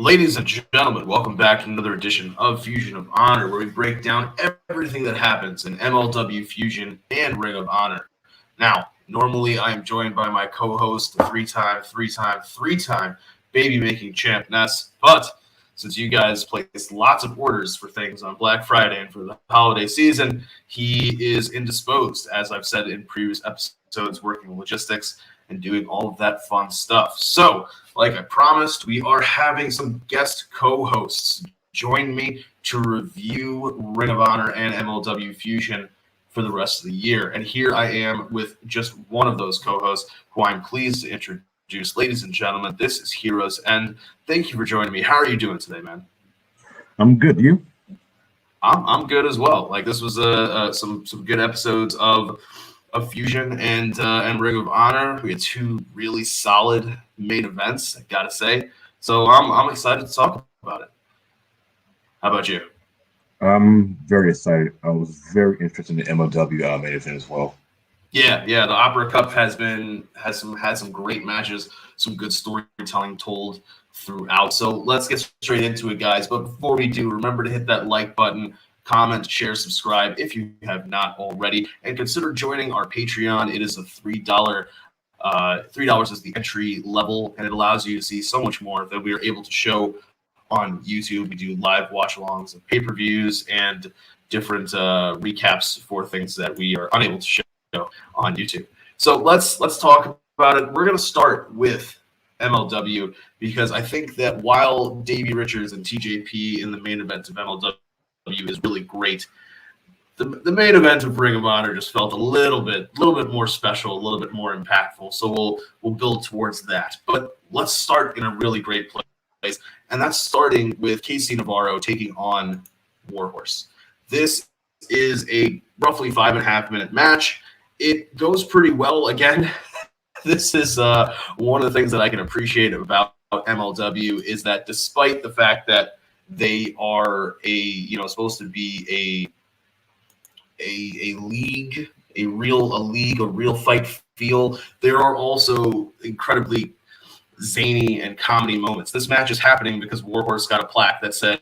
Ladies and gentlemen, welcome back to another edition of Fusion of Honor, where we break down everything that happens in MLW Fusion and Ring of Honor. Now, normally I am joined by my co-host, the three-time baby-making champ Ness, but since you guys placed lots of orders for things on Black Friday and for the holiday season, he is indisposed, as I've said in previous episodes, working logistics and doing all of that fun stuff. So, like I promised, we are having some guest co-hosts join me to review Ring of Honor and MLW Fusion for the rest of the year. And here I am with just one of those co-hosts who I'm pleased to introduce. Ladies and gentlemen, this is HeroesEnd. Thank you for joining me. How are you doing today, man? I'm good. You? I'm good as well. Like, this was some good episodes of Fusion and Ring of Honor. We had two really solid main events, I gotta say. So I'm excited to talk about it. How about you? I'm very excited. I was very interested in the MLW main event as well. Yeah. The Opera Cup had some great matches, some good storytelling told throughout. So let's get straight into it, guys. But before we do, remember to hit that like button, comment, share, subscribe if you have not already, and consider joining our Patreon. It is a $3. $3 is the entry level, and it allows you to see so much more that we are able to show on YouTube. We do live watch-alongs of pay-per-views and different recaps for things that we are unable to show on YouTube. So let's talk about it. We're going to start with MLW because I think that while Davey Richards and TJP in the main event of MLW is really great, the main event of Ring of Honor just felt a little bit more special, a little bit more impactful. So we'll build towards that. But let's start in a really great place, and that's starting with Casey Navarro taking on Warhorse. This is a roughly 5.5-minute match. It goes pretty well. Again, this is one of the things that I can appreciate about MLW is that despite the fact that they are supposed to be a league, a real fight feel, there are also incredibly zany and comedy moments. This match is happening because Warhorse got a plaque that said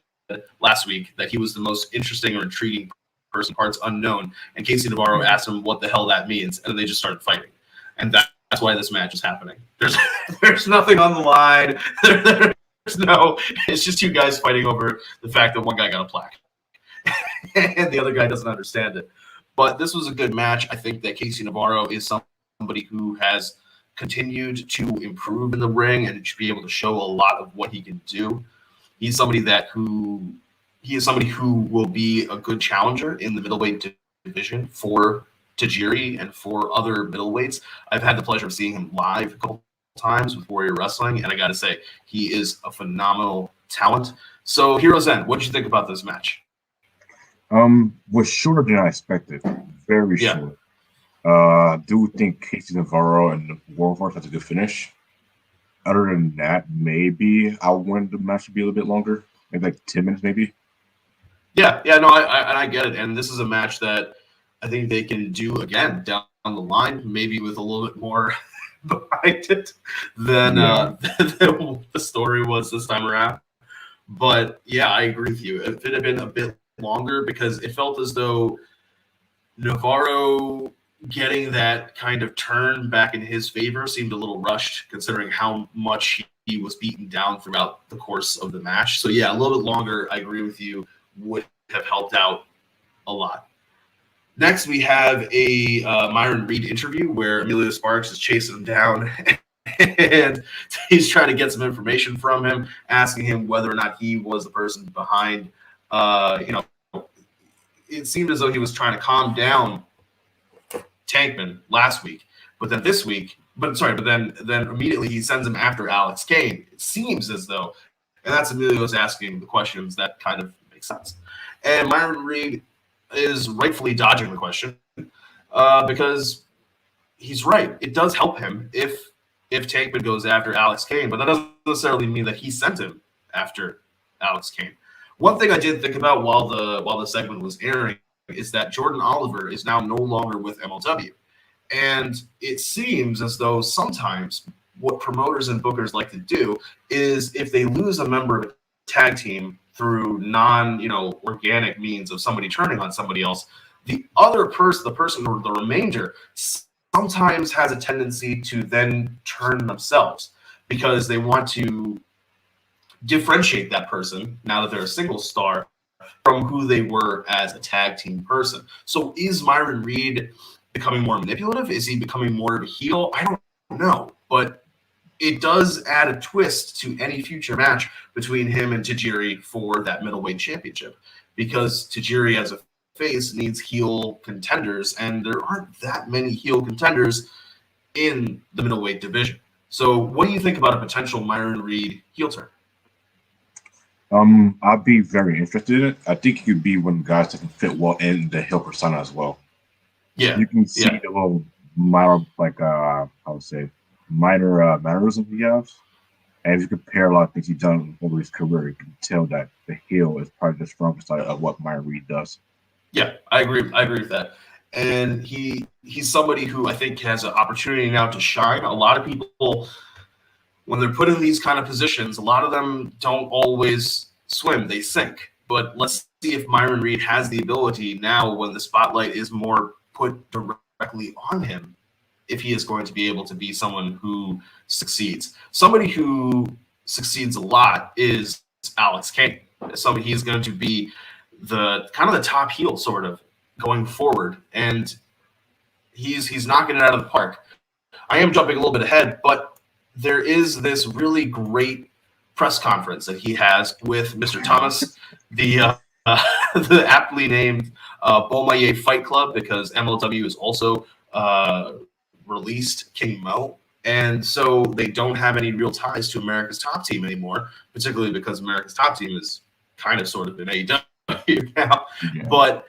last week that he was the most interesting or intriguing person, parts unknown, and Casey Navarro asked him what the hell that means, and they just started fighting. And that's why this match is happening. There's nothing on the line. It's just two guys fighting over the fact that one guy got a plaque and the other guy doesn't understand it. But this was a good match. I think that Casey Navarro is somebody who has continued to improve in the ring and should be able to show a lot of what he can do. He's somebody who will be a good challenger in the middleweight division for Tajiri and for other middleweights. I've had the pleasure of seeing him live a couple times with Warrior Wrestling, and I gotta say, he is a phenomenal talent. So, HeroesEnd, what did you think about this match? Was shorter than I expected. Very short. I do think Casey Navarro and Warhorse has a good finish. Other than that, maybe I wanted the match to be a little bit longer, maybe like 10 minutes, maybe. I get it, and this is a match that I think they can do again down the line, maybe with a little bit more behind it than the story was this time around. But yeah, I agree with you. If it had been a bit longer, because it felt as though Navarro getting that kind of turn back in his favor seemed a little rushed, considering how much he was beaten down throughout the course of the match. So yeah, a little bit longer, I agree with you, would have helped out a lot. Next, we have a Myron Reed interview where Emilio Sparks is chasing him down and he's trying to get some information from him, asking him whether or not he was the person behind, it seemed as though he was trying to calm down Tankman last week, but then immediately he sends him after Alex Kane. It seems as though, and that's Emilio's asking the questions that kind of make sense. And Myron Reed is rightfully dodging the question because he's right. It does help him if Tankman goes after Alex Kane, but that doesn't necessarily mean that he sent him after Alex Kane. One thing I did think about while the segment was airing is that Jordan Oliver is now no longer with MLW. And it seems as though sometimes what promoters and bookers like to do is if they lose a member of a tag team through organic means of somebody turning on somebody else, the other person, the person or the remainder, sometimes has a tendency to then turn themselves because they want to differentiate that person, now that they're a single star, from who they were as a tag team person. So is Myron Reed becoming more manipulative? Is he becoming more of a heel? I don't know, but it does add a twist to any future match between him and Tajiri for that middleweight championship, because Tajiri as a face needs heel contenders, and there aren't that many heel contenders in the middleweight division. So what do you think about a potential Myron Reed heel turn? I'd be very interested in it. I think he could be one of the guys that can fit well in the heel persona as well. Yeah, you can see the little minor, minor mannerism he has. And if you compare a lot of things he's done over his career, you can tell that the heel is probably the strongest side of what Myron Reed does. Yeah, I agree. I agree with that. And he's somebody who I think has an opportunity now to shine. A lot of people, when they're put in these kind of positions, a lot of them don't always swim, they sink. But let's see if Myron Reed has the ability now, when the spotlight is more put directly on him, if he is going to be able to be someone who succeeds. Somebody who succeeds a lot is Alex Kane. Somebody he's going to be the kind of the top heel sort of going forward, and he's knocking it out of the park. I am jumping a little bit ahead, but there is this really great press conference that he has with Mr. Thomas, the aptly named Beaumaye Fight Club, because MLW has also released King Mo. And so they don't have any real ties to America's Top Team anymore, particularly because America's Top Team is kind of sort of in AEW now. Yeah. But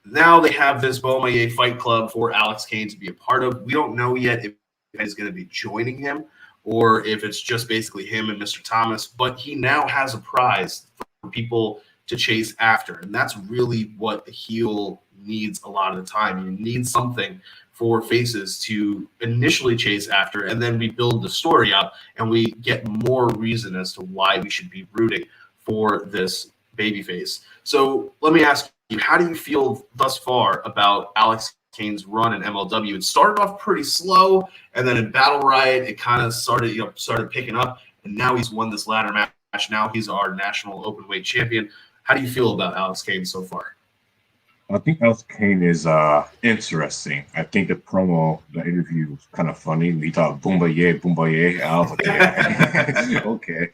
now they have this Beaumaye Fight Club for Alex Kane to be a part of. We don't know yet if he's going to be joining him or if it's just basically him and Mr. Thomas. But he now has a prize for people to chase after. And that's really what a heel needs a lot of the time. You need something for faces to initially chase after, and then we build the story up and we get more reason as to why we should be rooting for this babyface. So let me ask you, how do you feel thus far about Alex Kane's run in MLW? It started off pretty slow, and then in Battle Riot, it kind of started picking up, and now he's won this ladder match. Now he's our national openweight champion. How do you feel about Alex Kane so far? I think Alex Kane is interesting. I think the interview was kind of funny. We thought Boombaye. I was like, yeah. Okay.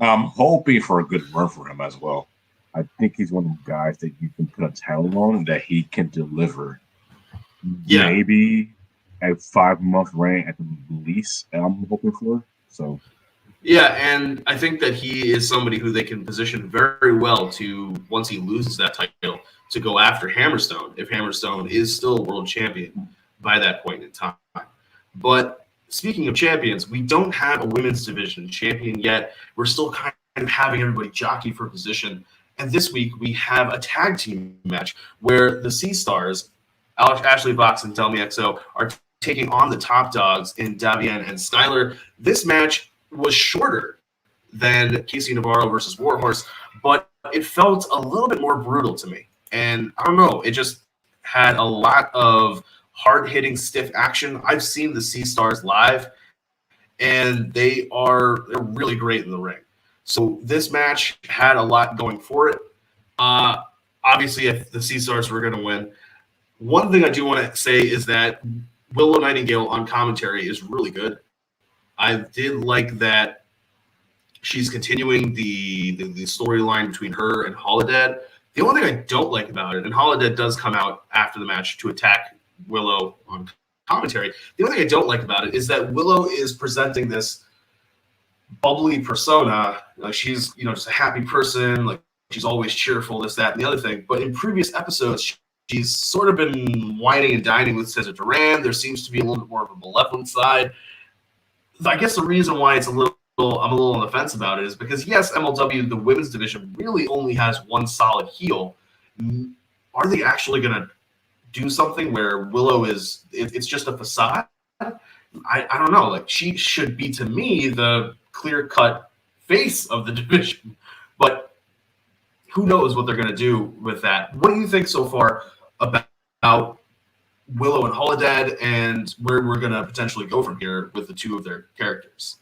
I'm hoping for a good run for him as well. I think he's one of the guys that you can put a title on that he can deliver. Yeah. Maybe a 5-month reign at the least I'm hoping for. So. Yeah, and I think that he is somebody who they can position very well to, once he loses that title, to go after Hammerstone, if Hammerstone is still world champion by that point in time. But speaking of champions, we don't have a women's division champion yet. We're still kind of having everybody jockey for position. And this week we have a tag team match where the Sea Stars, Ashley Vox and Delmi XO, are taking on the top dogs in Davian and Skylar. This match was shorter than Casey Navarro versus Warhorse, but it felt a little bit more brutal to me. And I don't know, it just had a lot of hard-hitting, stiff action. I've seen the Sea Stars live, and they're really great in the ring. So this match had a lot going for it. Obviously, if the Sea Stars were going to win, one thing I do want to say is that Willow Nightingale on commentary is really good. I did like that she's continuing the storyline between her and Holodead. The only thing I don't like about it, and Holodead does come out after the match to attack Willow on commentary. The only thing I don't like about it is that Willow is presenting this bubbly persona. Like she's, just a happy person. Like she's always cheerful, this, that, and the other thing. But in previous episodes, she's sort of been whining and dining with Cesar Duran. There seems to be a little bit more of a malevolent side. I guess the reason why I'm a little on the fence about it is because, yes, MLW, the women's division, really only has one solid heel. Are they actually going to do something where Willow it's just a facade? I don't know. Like, she should be, to me, the clear-cut face of the division. But who knows what they're going to do with that. What do you think so far about Willow and Holodead and where we're going to potentially go from here with the two of their characters?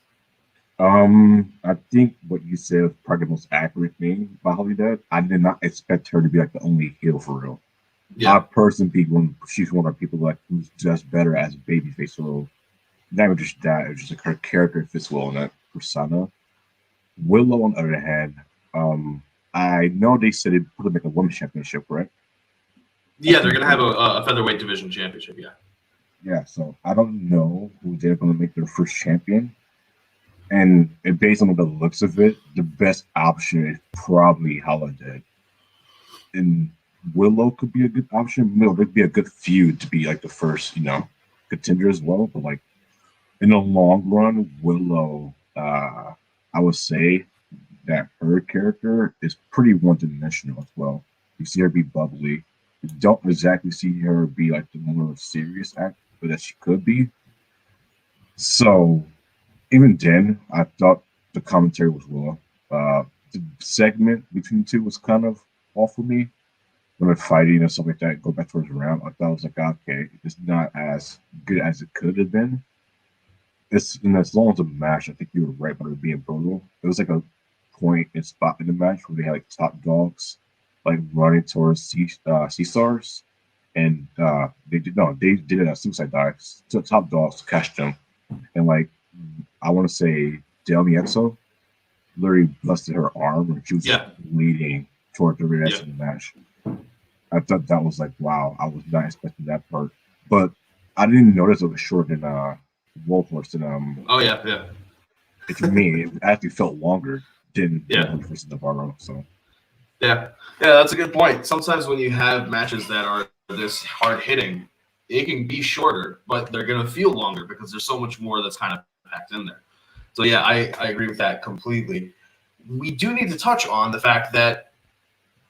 I think what you said was probably the most accurate thing about Holodead. I did not expect her to be like the only heel for real. Yeah. I personally think she's one of the people like who's just better as a babyface. So not even just that, it's just like her character fits well in that persona. Willow, on the other hand, I know they said it put them like a women's championship, right? Yeah, they're gonna have a featherweight division championship. Yeah. Yeah. So I don't know who they're gonna make their first champion. And based on the looks of it, the best option is probably Holodead. And Willow could be a good option. No, it'd be a good feud to be like the first, contender as well. But like in the long run, Willow, I would say that her character is pretty one-dimensional as well. You see her be bubbly. You don't exactly see her be like the more serious actor that she could be. So even then, I thought the commentary was well. The segment between the two was kind of off for me. When they're fighting or something like that, go back towards the round, I thought it was like, okay, it's not as good as it could have been. And as long as the match, I think you were right about it being brutal. It was like a point and spot in the match where they had like top dogs like running towards C-Stars. And they did a suicide dive. So top dogs catch them. And like, I want to say Del Miexo literally busted her arm and she was bleeding toward the rest of the match. I thought that was like, wow, I was not expecting that part. But I didn't notice it was shorter than Warhorse and Oh yeah. To me, it actually felt longer than Warhorse versus Navarro. So yeah, that's a good point. Sometimes when you have matches that are this hard hitting, it can be shorter, but they're gonna feel longer because there's so much more that's kind of packed in there. So yeah, I agree with that completely. We do need to touch on the fact that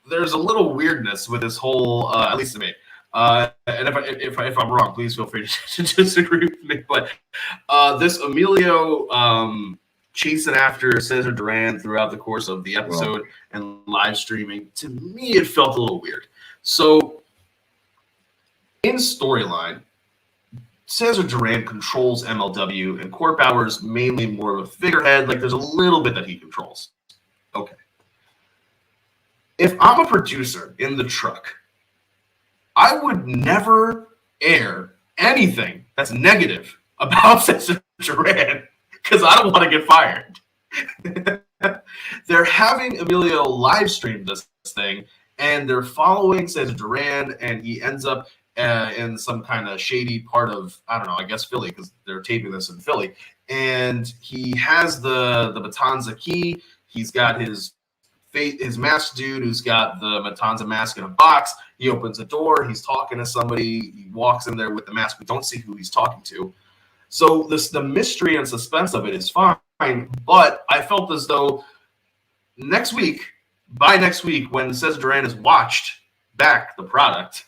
there's a little weirdness with this whole, at least to me. And if I'm wrong, please feel free to disagree with me. But this Emilio chasing after Cesar Duran throughout the course of the episode and live streaming, to me, it felt a little weird. So in storyline, Cesar Duran controls MLW, and Court Bauer's mainly more of a figurehead. Like, there's a little bit that he controls. Okay. If I'm a producer in the truck, I would never air anything that's negative about Cesar Duran because I don't want to get fired. They're having Emilio live stream this thing, and they're following Cesar Duran, and he ends up in some kind of shady part of, I don't know, I guess Philly, because they're taping this in Philly. And he has the Matanza key. He's got his masked dude who's got the Matanza mask in a box. He opens a door. He's talking to somebody. He walks in there with the mask. We don't see who he's talking to. So the mystery and suspense of it is fine. But I felt as though by next week, when Cesar Duran has watched back the product,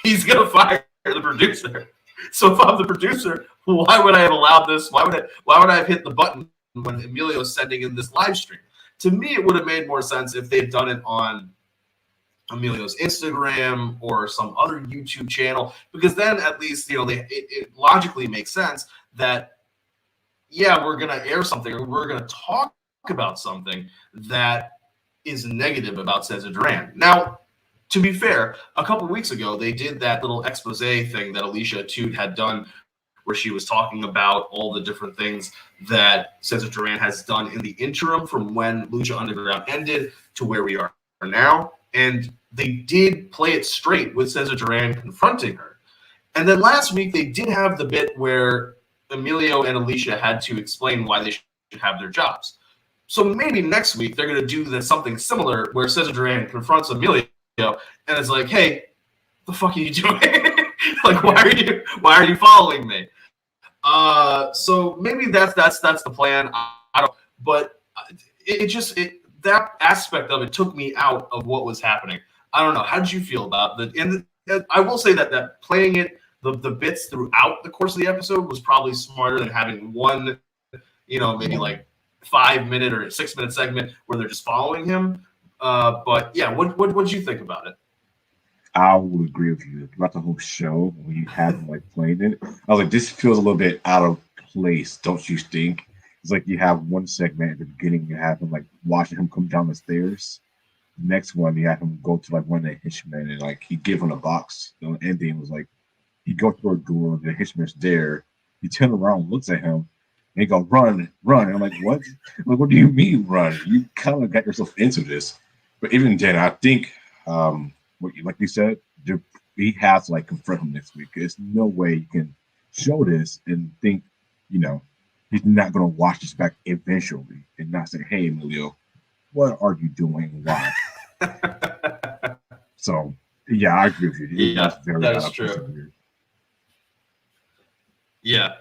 he's going to fire the producer. So if I'm the producer, why would I have allowed this? Why would I have hit the button when Emilio is sending in this live stream? To me, it would have made more sense if they'd done it on Emilio's Instagram or some other YouTube channel, because then at least, it logically makes sense that, we're going to air something or we're going to talk about something that is negative about Cesar Duran. Now, to be fair, a couple of weeks ago, they did that little expose thing that Alicia Toot had done where she was talking about all the different things that Cesar Duran has done in the interim from when Lucha Underground ended to where we are now. And they did play it straight with Cesar Duran confronting her. And then last week, they did have the bit where Emilio and Alicia had to explain why they should have their jobs. So maybe next week, they're going to do something similar where Cesar Duran confronts Emilio and it's like, hey, the fuck are you doing? Like, why are you following me? So maybe that's the plan. I don't, but that aspect of it took me out of what was happening. I don't know. How did you feel about that? And I will say that playing it the bits throughout the course of the episode was probably smarter than having one, maybe like 5-minute or 6-minute segment where they're just following him. But yeah, what'd you think about it? I would agree with you throughout the whole show when you had him like playing it. I was like, this feels a little bit out of place, don't you think? It's like you have one segment at the beginning, you have him like watching him come down the stairs. The next one, you have him go to like one of the henchmen and like he give him a box. The ending was like he goes through a door, the henchman's there. He turns around, looks at him, and he go, run. And I'm like, what? Like, what do you mean run? You kind of got yourself into this. But even then, I think like you said, he has to like confront him next week. There's no way you can show this and think, he's not going to watch this back eventually and not say, hey, Emilio, what are you doing? Why? So, yeah, I agree with you. Yeah, that is true. Yeah.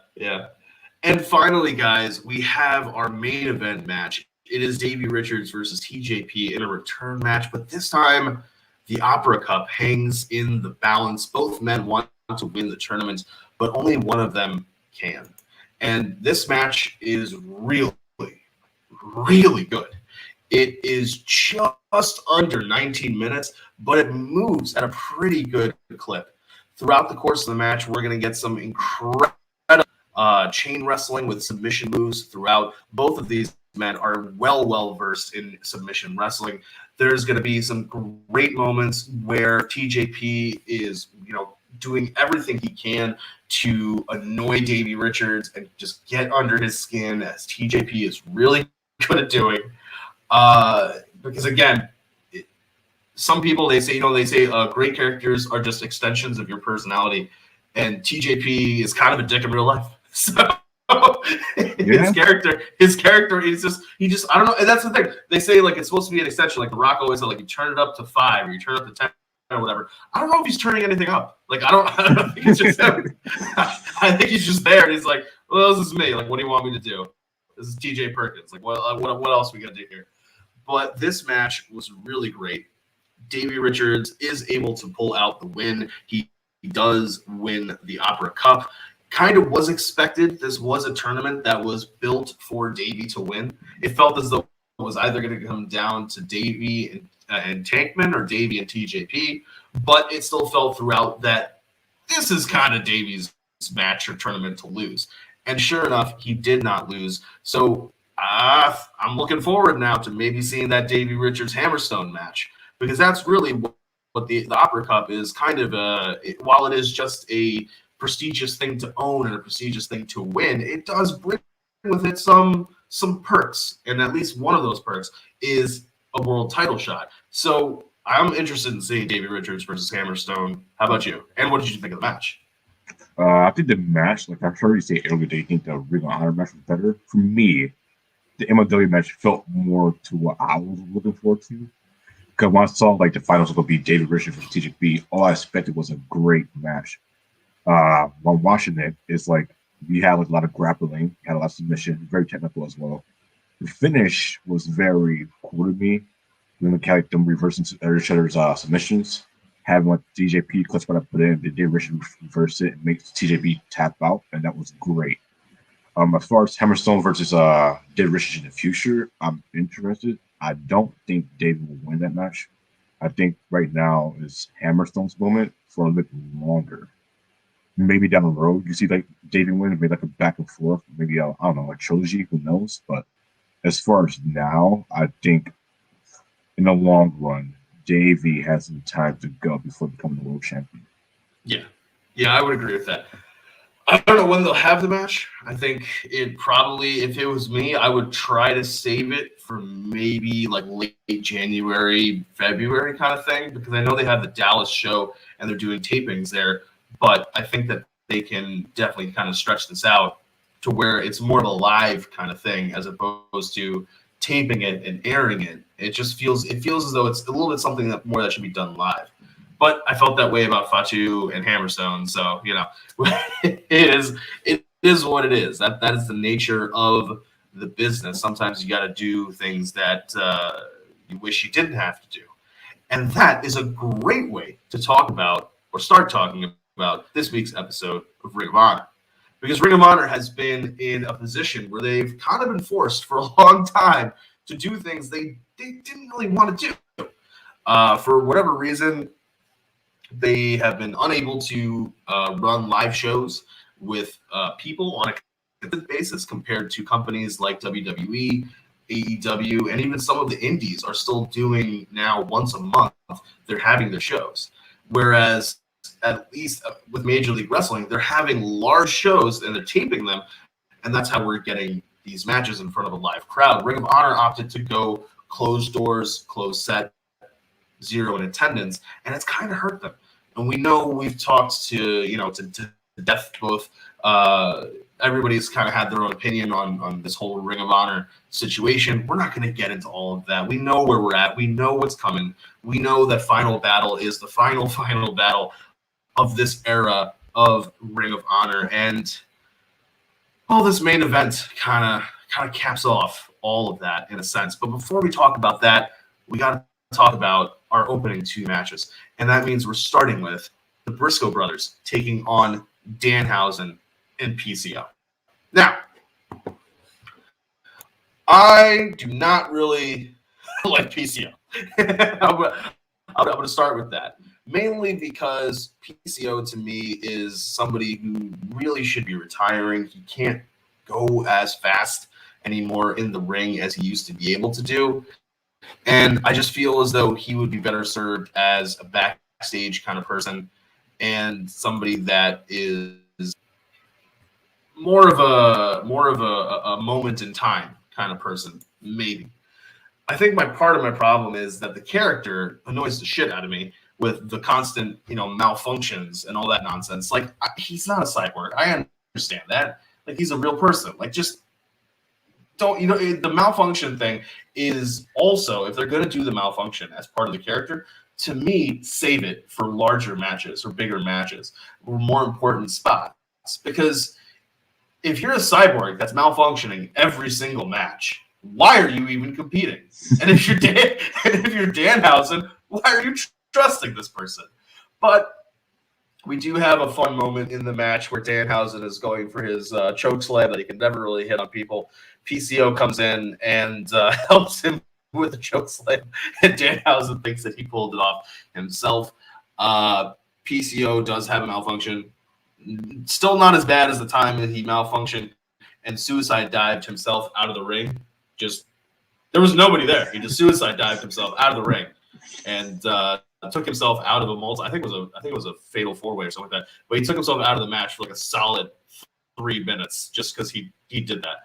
And finally, guys, we have our main event match. It is Davey Richards versus TJP in a return match, but this time the Opera Cup hangs in the balance. Both men want to win the tournament, but only one of them can. And this match is really, really good. It is just under 19 minutes, but it moves at a pretty good clip. Throughout the course of the match, we're going to get some incredible chain wrestling with submission moves throughout. Both of these men are well versed in submission wrestling. There's going to be some great moments where TJP is, doing everything he can to annoy Davey Richards and just get under his skin, as TJP is really good at doing. Because again, some people they say great characters are just extensions of your personality, and TJP is kind of a dick in real life. So his character is he just I don't know. And that's the thing. They say like it's supposed to be an extension. Like the Rock always said, like you turn it up to 5 or you turn it up to 10 or whatever. I don't know if he's turning anything up. Like I don't think it's just him. I think he's just there and he's like, well, this is me. Like, what do you want me to do? This is TJ Perkins. Like, what else we gotta do here? But this match was really great. Davey Richards is able to pull out the win. He does win the Opera Cup. Kind of was expected. This was a tournament that was built for Davey to win. It felt as though it was either going to come down to Davey and Tankman or Davey and TJP, but it still felt throughout that this is kind of Davey's match or tournament to lose. And sure enough, he did not lose. So I'm looking forward now to maybe seeing that Davey Richards Hammerstone match, because that's really what the Opera Cup is. Kind of while it is just a prestigious thing to own and a prestigious thing to win, it does bring with it some perks, and at least one of those perks is a world title shot. So I'm interested in seeing Davey Richards versus Hammerstone. How about you? And what did you think of the match? I think the match, like I heard you say earlier, do you think the Ring of Honor match was better? For me, the MLW match felt more to what I was looking forward to. Because when I saw like the finals were going to be Davey Richards versus TJP, all I expected was a great match. While watching it, it's like you had like a lot of grappling, had a lot of submission, very technical as well. The finish was very cool to me. Then we had like them reversing each other's submissions, having like TJP clutch what I put in, they did reverse it and make TJP tap out, and that was great. As far as Hammerstone versus Davey Richards in the future, I'm interested. I don't think Davey will win that match. I think right now is Hammerstone's moment for a little bit longer. Maybe down the road, you see like Davey win, maybe like a back and forth, maybe I don't know, a trilogy, who knows? But as far as now, I think in the long run, Davey has some time to go before becoming the world champion. Yeah, I would agree with that. I don't know when they'll have the match. I think it probably, if it was me, I would try to save it for maybe like late January, February kind of thing, because I know they have the Dallas show and they're doing tapings there. But I think that they can definitely kind of stretch this out to where it's more of a live kind of thing as opposed to taping it and airing it. It just feels as though it's a little bit something that should be done live. But I felt that way about Fatu and Hammerstone, so it is what it is. That is the nature of the business. Sometimes you got to do things that you wish you didn't have to do, and that is a great way to talk about or start talking about this week's episode of Ring of Honor. Because Ring of Honor has been in a position where they've kind of been forced for a long time to do things they didn't really want to do. For whatever reason, they have been unable to run live shows with people on a consistent basis compared to companies like WWE, AEW, and even some of the indies are still doing now once a month. They're having their shows. Whereas at least with Major League Wrestling, they're having large shows and they're taping them. And that's how we're getting these matches in front of a live crowd. Ring of Honor opted to go closed doors, closed set, 0 in attendance, and it's kind of hurt them. And we know we've talked to death both. Everybody's kind of had their own opinion on this whole Ring of Honor situation. We're not going to get into all of that. We know where we're at. We know what's coming. We know that Final Battle is the final battle of this era of Ring of Honor. And this main event kind of caps off all of that in a sense. But before we talk about that, we got to talk about our opening 2 matches. And that means we're starting with the Briscoe brothers taking on Danhausen and PCO. Now, I do not really like PCO. I'm going to start with that. Mainly because PCO to me is somebody who really should be retiring. He can't go as fast anymore in the ring as he used to be able to do. And I just feel as though he would be better served as a backstage kind of person and somebody that is more of a moment in time kind of person, maybe. I think part of my problem is that the character annoys the shit out of me with the constant, malfunctions and all that nonsense. Like, he's not a cyborg. I understand that. Like, he's a real person. Like, just don't, the malfunction thing is also, if they're going to do the malfunction as part of the character, to me, save it for larger matches or bigger matches or more important spots. Because if you're a cyborg that's malfunctioning every single match, why are you even competing? And if you're Danhausen, why are you trusting this person? But we do have a fun moment in the match where Danhausen is going for his choke slam that he can never really hit on people. PCO comes in and helps him with the choke slam, and Danhausen thinks that he pulled it off himself. PCO does have a malfunction. Still not as bad as the time that he malfunctioned and suicide dived himself out of the ring. There was nobody there. He just suicide dived himself out of the ring and took himself out of a multi. I think it was a fatal 4-way or something like that. But he took himself out of the match for like a solid 3 minutes just because he did that.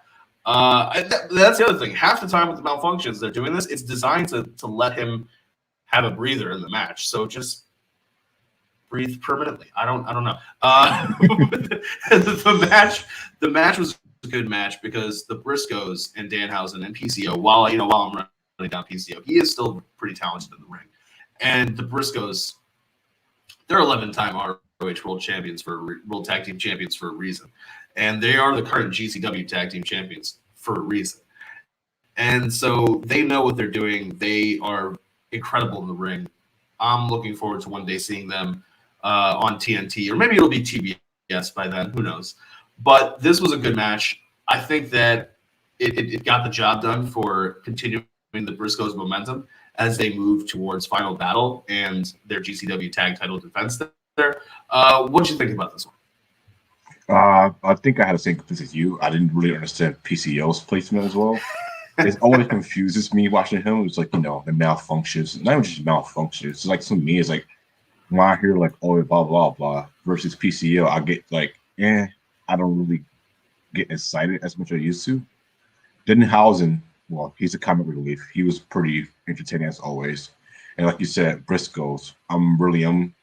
That's the other thing. Half the time with the malfunctions they're doing this, it's designed to let him have a breather in the match. So just breathe permanently. I don't know. The match was a good match because the Briscoes and Danhausen and PCO, while I'm running down PCO, he is still pretty talented in the ring. And the Briscoes, they're 11-time ROH World Champions World Tag Team Champions for a reason. And they are the current GCW Tag Team Champions for a reason. And so they know what they're doing. They are incredible in the ring. I'm looking forward to one day seeing them on TNT, or maybe it'll be TBS by then. Who knows? But this was a good match. I think that it got the job done for continuing the Briscoes' momentum as they move towards Final Battle and their GCW tag title defense there. What did you think about this one? I think I had the same complaints as you. I didn't really understand PCO's placement as well. It always confuses me watching him. It's like, the malfunctions. Not even just malfunctions. It's like, to me, it's like, when I hear like, oh, blah, blah, blah, versus PCO, I get like, I don't really get excited as much as I used to. Danhausen, well, he's a comic relief. He was pretty entertaining as always. And like you said, Briscoes,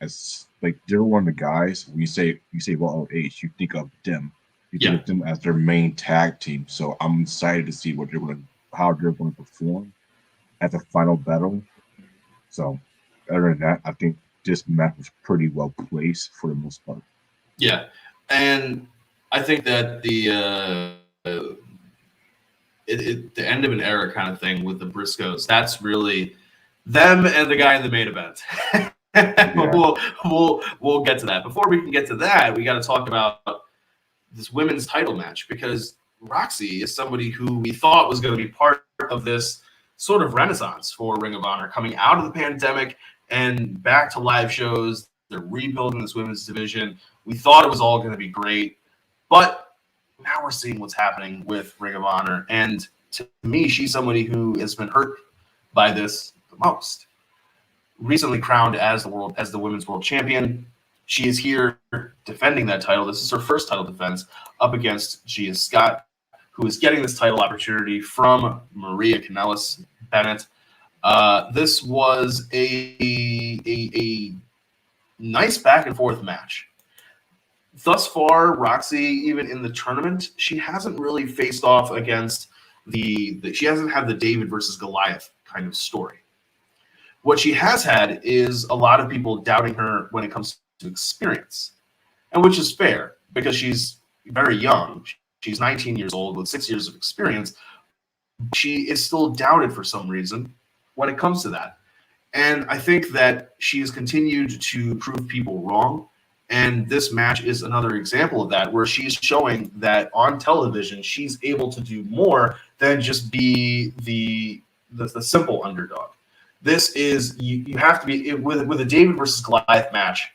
as like, they're one of the guys, when you say ROH, you think of them. You think of them as their main tag team. So I'm excited to see how they're going to perform at the Final Battle. So other than that, I think this match was pretty well placed for the most part. Yeah, and I think that the end of an era kind of thing with the Briscoes, that's really them and the guy in the main event. We'll get to that. Before we can get to that, we got to talk about this women's title match, because Rok-C is somebody who we thought was going to be part of this sort of renaissance for Ring of Honor, coming out of the pandemic and back to live shows. They're rebuilding this women's division. We thought it was all going to be great, but now we're seeing what's happening with Ring of Honor. And to me, she's somebody who has been hurt by this the most. Recently crowned as the women's world champion, she is here defending that title. This is her first title defense up against Gia Scott, who is getting this title opportunity from Maria Kanellis Bennett. This was a nice back and forth match. Thus far, Rok-C, even in the tournament, she hasn't really faced off against she hasn't had the David versus Goliath kind of story. What she has had is a lot of people doubting her when it comes to experience, and which is fair because she's very young. She's 19 years old with 6 years of experience. She is still doubted for some reason when it comes to that. And I think that she has continued to prove people wrong. And this match is another example of that, where she's showing that on television, she's able to do more than just be the simple underdog. This is, you have to be, with a David versus Goliath match,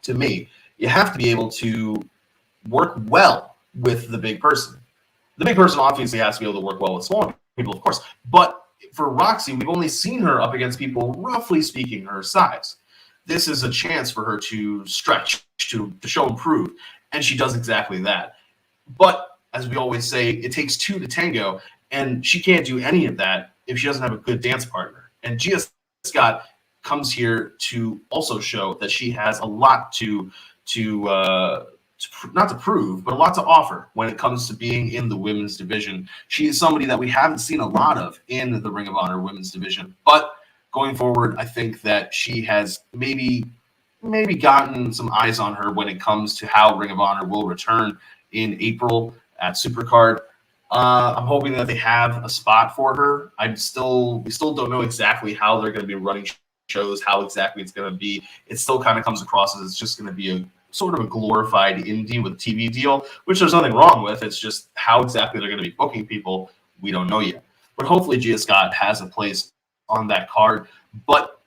to me, you have to be able to work well with the big person. The big person obviously has to be able to work well with smaller people, of course. But for Rok-C, we've only seen her up against people, roughly speaking, her size. This is a chance for her to stretch, to show improve, and she does exactly that. But as we always say, it takes two to tango, and she can't do any of that if she doesn't have a good dance partner. And Gia Scott comes here to also show that she has a lot not to prove, but a lot to offer when it comes to being in the women's division. She is somebody that we haven't seen a lot of in the Ring of Honor women's division. But going forward, I think that she has maybe gotten some eyes on her when it comes to how Ring of Honor will return in April at Supercard. I'm hoping that they have a spot for her. We still don't know exactly how they're going to be running shows, how exactly it's going to be. It still kind of comes across as it's just going to be a sort of a glorified indie with a TV deal, which there's nothing wrong with. It's just how exactly they're going to be booking people, we don't know yet. But hopefully Gia Scott has a place on that card. But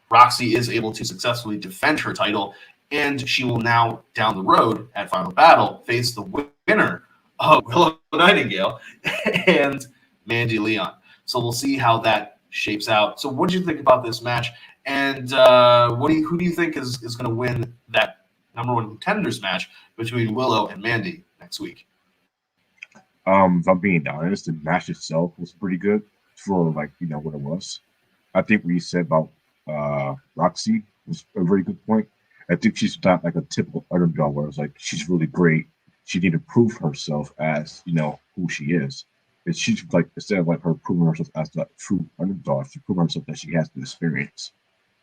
Rok-C is able to successfully defend her title, and she will now, down the road at Final Battle, face the winner of Willow Nightingale and Mandy Leon. So we'll see how that shapes out. So what did you think about this match? And who do you think is going to win that number one contenders match between Willow and Mandy next week? If I'm being honest, the match itself was pretty good for what it was. I think what you said about Rok-C was a very good point. I think she's not like a typical underdog where it's like she's really great. She need to prove herself as who she is. And she's like, instead of like her proving herself as the true underdog, she proved herself that she has the experience.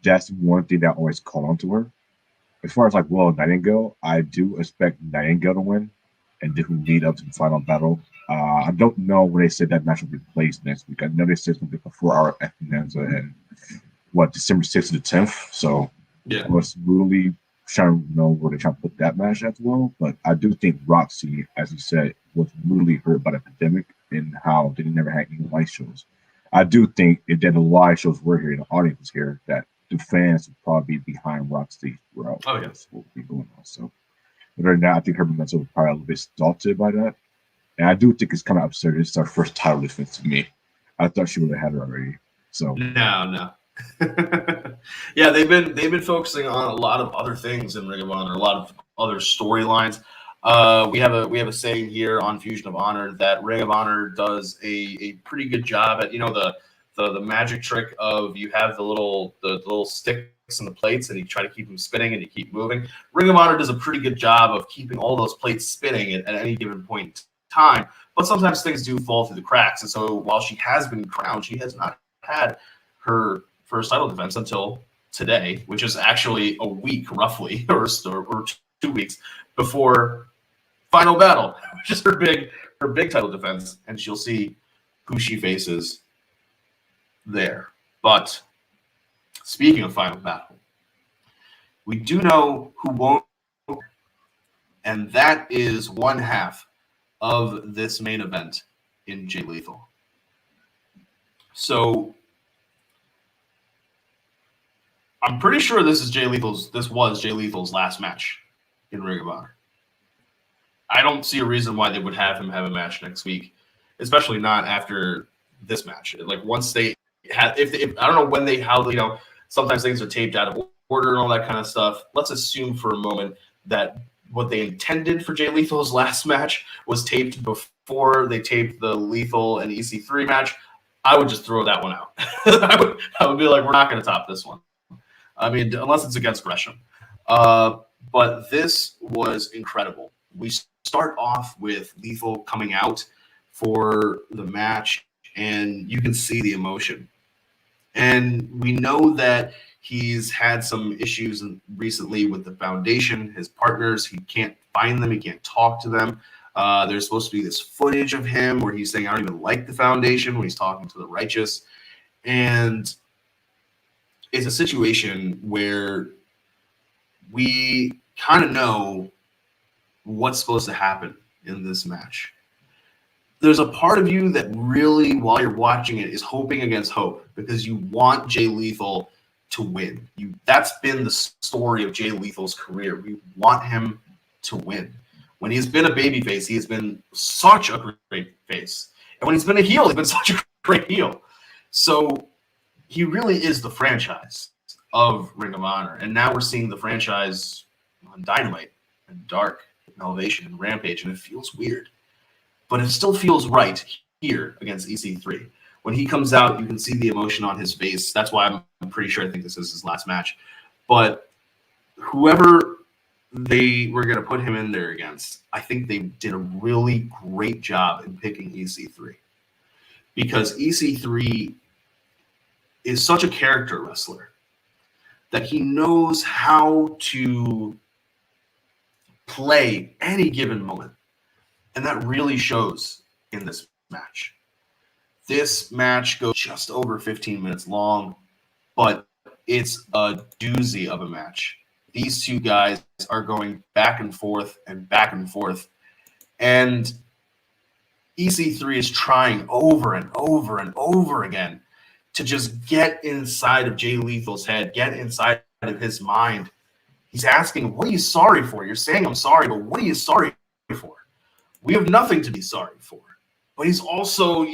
That's one thing that I always call on to her. As far as like Willow Nightingale, I do expect Nightingale to win and then who lead up to the Final Battle. I don't know when they said that match will be placed next week. I know they said it's going to be a 4-hour Bonanza and December 6th to the 10th. So yeah, I was really trying to know where they're trying to put that match as well. But I do think Rok-C, as you said, was really hurt by the pandemic and how they never had any live shows. I do think if the live shows were here, the audience was here, that the fans would probably be behind Rok-C throughout. Oh, yes. What would be going on. So, but right now, I think her momentum was probably a little bit stunted by that. And I do think it's kind of absurd. It's our first title defense to me. I thought she would have had it already. So no. Yeah, they've been focusing on a lot of other things in Ring of Honor, a lot of other storylines. We have a saying here on Fusion of Honor that Ring of Honor does a pretty good job at the magic trick of you have the little sticks and the plates and you try to keep them spinning and you keep moving. Ring of Honor does a pretty good job of keeping all those plates spinning at any given point in time, but sometimes things do fall through the cracks. And so while she has been crowned, she has not had her first title defense until today, which is actually a week roughly or 2 weeks before Final Battle, which is her big title defense, and she'll see who she faces there. But speaking of Final Battle, We do know who won't, and that is one half of this main event in Jay Lethal. So I'm pretty sure this was Jay Lethal's last match in Ring of Honor. I don't see a reason why they would have him have a match next week, especially not after this match. Like once they had, if I don't know when sometimes things are taped out of order and all that kind of stuff. Let's assume for a moment that what they intended for Jay Lethal's last match was taped before they taped the Lethal and EC3 match. I would just throw that one out. I would be like, we're not going to top this one. I mean, unless it's against Gresham. But this was incredible. We start off with Lethal coming out for the match, and you can see the emotion. And we know that he's had some issues recently with the foundation, his partners. He can't find them. He can't talk to them. There's supposed to be this footage of him where he's saying, I don't even like the foundation, when he's talking to the righteous. And it's a situation where we kind of know what's supposed to happen in this match. There's a part of you that really, while you're watching it, is hoping against hope because you want Jay Lethal to win. That's been the story of Jay Lethal's career. We want him to win. When he's been a babyface, he has been such a great face. And when he's been a heel, he's been such a great heel. So he really is the franchise of Ring of Honor. And now we're seeing the franchise on Dynamite and Dark and Elevation and Rampage, and it feels weird. But it still feels right here against EC3. When he comes out, you can see the emotion on his face. That's why I'm pretty sure I think this is his last match. But whoever they were going to put him in there against, I think they did a really great job in picking EC3. Because EC3 is such a character wrestler that he knows how to play any given moment. And that really shows in this match. This match goes just over 15 minutes long, but it's a doozy of a match. These two guys are going back and forth and back and forth. And EC3 is trying over and over and over again to just get inside of Jay Lethal's head, get inside of his mind. He's asking, what are you sorry for? You're saying I'm sorry, but what are you sorry for? We have nothing to be sorry for. But he's also,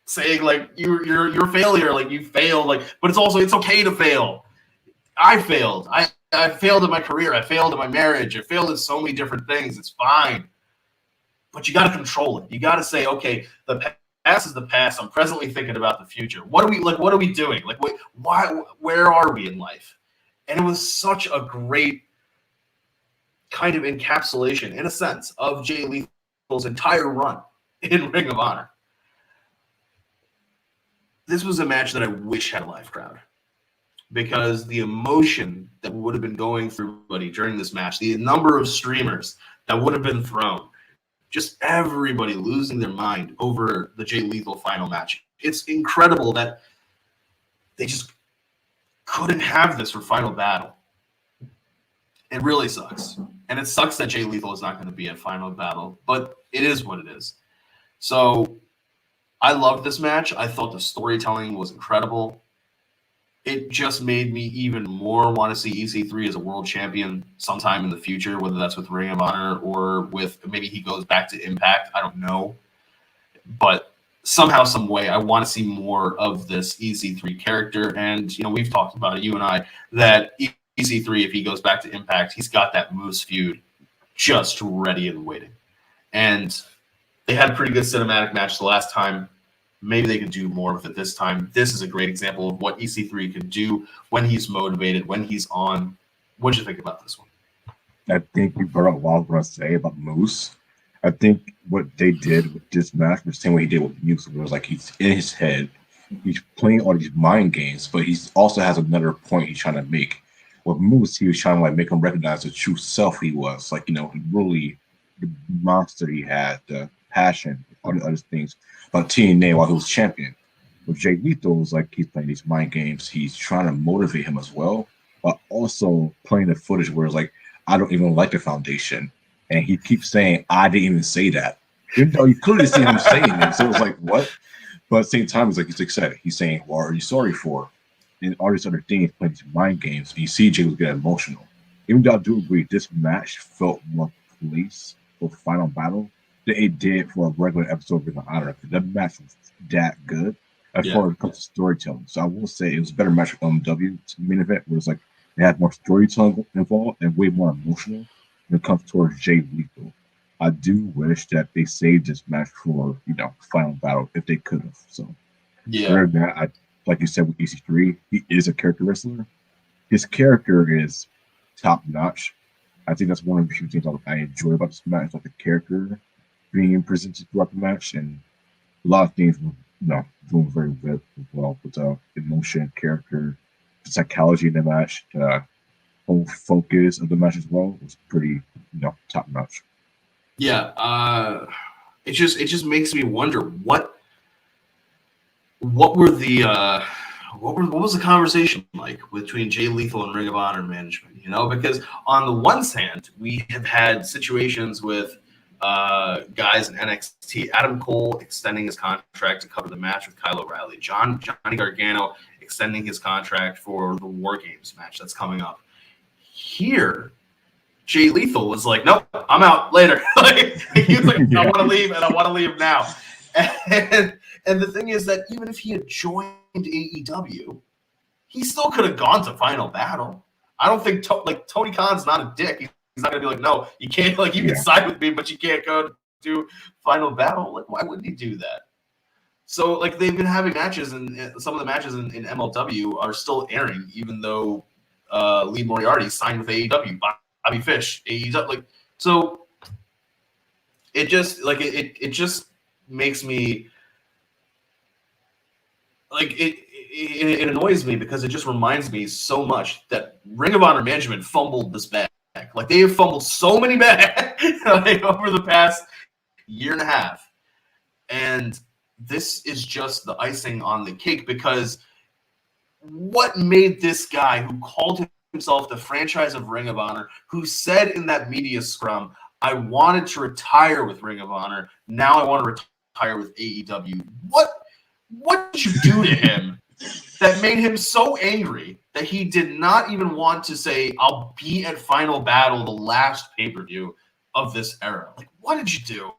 saying like you're a failure, like you failed, like, but it's okay to fail. I failed. I failed in my career. I failed in my marriage. I failed in so many different things. It's fine. But you got to control it. You got to say, okay, the past is the past. I'm presently thinking about the future. What are we doing? Like, where are we in life? And it was such a great kind of encapsulation, in a sense, of Jay Lethal's entire run in Ring of Honor. This was a match that I wish had a live crowd, because the emotion that would have been going through everybody during this match, the number of streamers that would have been thrown, just everybody losing their mind over the Jay Lethal final match. It's incredible that they just couldn't have this for Final Battle. It really sucks. And it sucks that Jay Lethal is not going to be at Final Battle, but it is what it is. So I loved this match. I thought the storytelling was incredible. It just made me even more want to see EC3 as a world champion sometime in the future, whether that's with Ring of Honor or with maybe he goes back to Impact. I don't know. But somehow, some way, I want to see more of this EC3 character. And, we've talked about it, you and I, that EC3, if he goes back to Impact, he's got that Moose feud just ready and waiting. And they had a pretty good cinematic match the last time. Maybe they could do more with it this time. This is a great example of what EC3 can do when he's motivated, when he's on. What did you think about this one? I think you brought up what I was going to say about Moose. I think what they did with this match was the same way he did with Moose. It was like he's in his head. He's playing all these mind games, but he also has another point he's trying to make. With Moose, he was trying to make him recognize the true self he was. Like, really, the monster he had, the passion, all the other things about TNA while he was champion. With Jay Lethal, it was like he's playing these mind games. He's trying to motivate him as well. but also playing the footage where it's like, I don't even like the Foundation. And he keeps saying, I didn't even say that. Even though you clearly see him saying it. So it's like, what? But at the same time, it's like he's excited. He's saying, what are you sorry for? And all these other things, playing these mind games. And you see Jay was getting emotional. Even though I do agree, this match felt more police for Final Battle than it did for a regular episode of Ring of Honor. That match was that good as far as it comes to storytelling. So I will say it was a better match for MLW main event, where it's like they had more storytelling involved and way more emotional when it comes towards Jay Lethal. I do wish that they saved this match for, Final Battle if they could have. So other than that, like you said with EC3, he is a character wrestler. His character is top notch. I think that's one of the few things I enjoy about this match, like the character being presented throughout the match, and a lot of things were, doing very well with emotion, character, the psychology in the match, the whole focus of the match as well was pretty, top notch. Yeah, it just makes me wonder what were the what was the conversation like between Jay Lethal and Ring of Honor management? Because on the one hand, we have had situations with guys in NXT, Adam Cole extending his contract to cover the match with Kyle O'Reilly, Johnny Gargano extending his contract for the War Games match that's coming up. Here, Jay Lethal was like, nope, I'm out later. He was like, I want to leave, and I want to leave now. And the thing is that even if he had joined AEW, he still could have gone to Final Battle. I don't think Tony Khan's not a dick. He's not gonna be like, no, you can't. You can side with me, but you can't go to Final Battle. Why wouldn't he do that? So they've been having matches, and some of the matches in MLW are still airing, even though Lee Moriarty signed with AEW. Bobby Fish, AEW. So it just it just makes me it annoys me, because it just reminds me so much that Ring of Honor management fumbled this bag. They have fumbled so many bags over the past year and a half. And this is just the icing on the cake, because what made this guy who called himself the franchise of Ring of Honor, who said in that media scrum, I wanted to retire with Ring of Honor, now I want to retire with AEW. What did you do to him that made him so angry that he did not even want to say, I'll be at Final Battle, the last pay-per-view of this era? What did you do?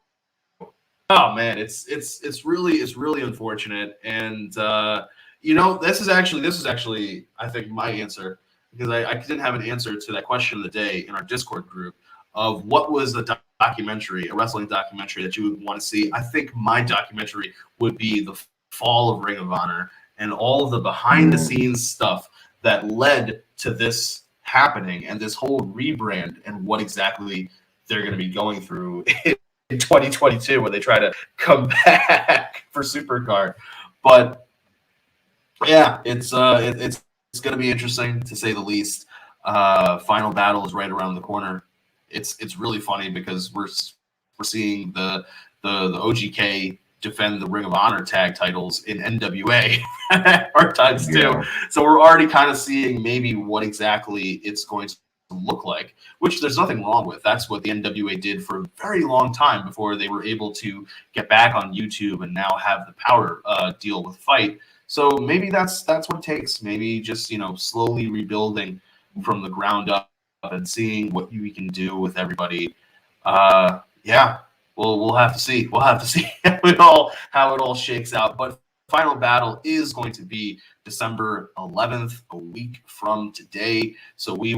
Oh man, it's really unfortunate. And this is actually I think my answer, because I didn't have an answer to that question of the day in our Discord group of what was the documentary, a wrestling documentary that you would want to see. I think my documentary would be the fall of Ring of Honor and all of the behind the scenes stuff that led to this happening and this whole rebrand, and what exactly they're going to be going through in 2022 when they try to come back for Supercard. But yeah, it's going to be interesting, to say the least. Final Battle is right around the corner. It's really funny because we're seeing the OGK defend the Ring of Honor tag titles in NWA hard times too. So we're already kind of seeing maybe what exactly it's going to look like, which there's nothing wrong with. That's what the NWA did for a very long time before they were able to get back on YouTube and now have the power deal with Fight. So maybe that's what it takes. Maybe just slowly rebuilding from the ground up and seeing what we can do with everybody. We'll have to see. We'll have to see how it all shakes out. But Final Battle is going to be December 11th, a week from today. So we'll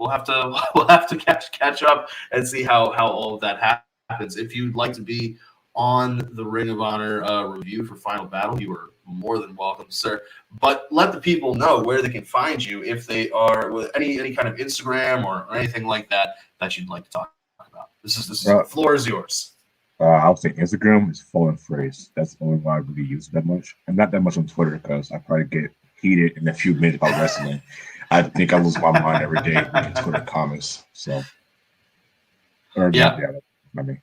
have to catch up and see how all of that happens. If you'd like to be on the Ring of Honor review for Final Battle, you are more than welcome, sir. But let the people know where they can find you if they are with any kind of Instagram or anything like that you'd like to talk about. The floor is yours. I would say Instagram is Fallen Phrase. That's the only one I really use that much. And not that much on Twitter, because I probably get heated in a few minutes about wrestling. I think I lose my mind every day reading Twitter comments. So, I mean.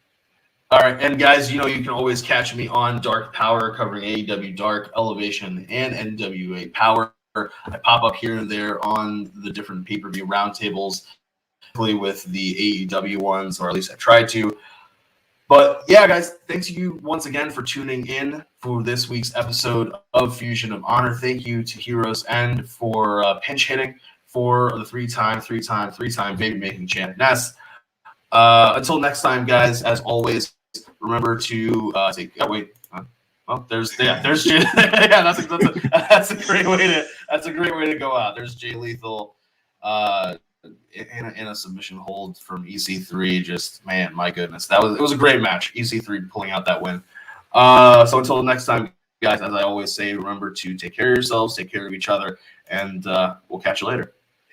All right, and guys, you can always catch me on Dark Power, covering AEW Dark, Elevation, and NWA Power. I pop up here and there on the different pay-per-view roundtables, with the AEW ones, or at least I try to. But yeah, guys, thanks you once again for tuning in for this week's episode of Fusion of Honor. Thank you to HeroesEnd for pinch hitting for the three-time baby-making champ Ness. Until next time, guys, as always, remember to take. Oh, wait. There's Jay. Yeah, that's a great way to go out. There's Jay Lethal. In a submission hold from EC3. Just, man, my goodness, it was a great match. EC3 pulling out that win. So until next time, guys, as I always say, remember to take care of yourselves, take care of each other, and we'll catch you later.